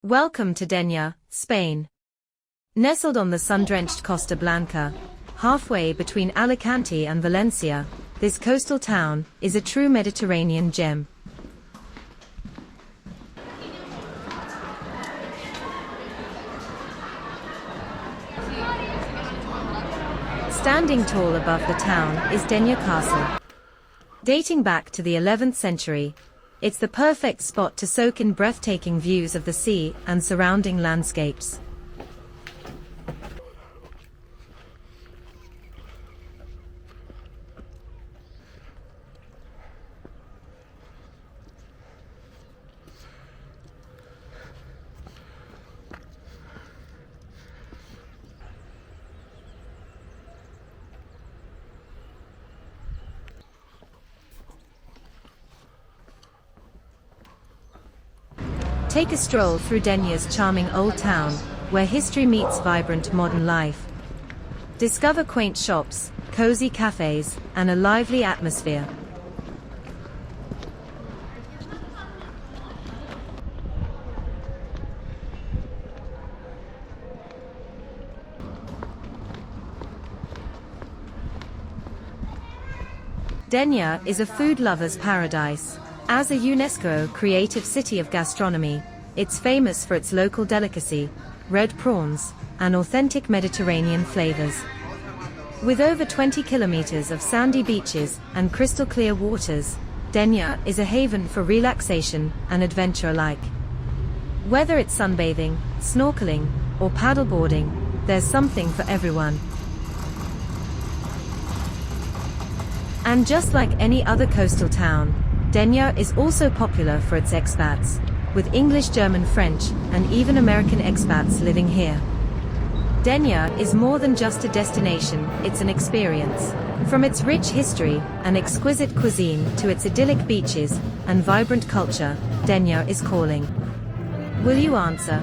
Welcome to Denia, Spain. Nestled on the sun-drenched Costa Blanca, halfway between Alicante and Valencia, this coastal town is a true Mediterranean gem. Standing tall above the town is Dénia Castle. Dating back to the 11th century, it's the perfect spot to soak in breathtaking views of the sea and surrounding landscapes. Take a stroll through Denia's charming old town, where history meets vibrant modern life. Discover quaint shops, cozy cafes, and a lively atmosphere. Denia is a food lover's paradise. As a UNESCO Creative City of Gastronomy, it's famous for its local delicacy, red prawns, and authentic Mediterranean flavors. With over 20 kilometers of sandy beaches and crystal-clear waters, Denia is a haven for relaxation and adventure alike. Whether it's sunbathing, snorkeling, or paddleboarding, there's something for everyone. And just like any other coastal town, Denia is also popular for its expats, with English, German, French, and even American expats living here. Denia is more than just a destination, it's an experience. From its rich history and exquisite cuisine to its idyllic beaches and vibrant culture, Denia is calling. Will you answer?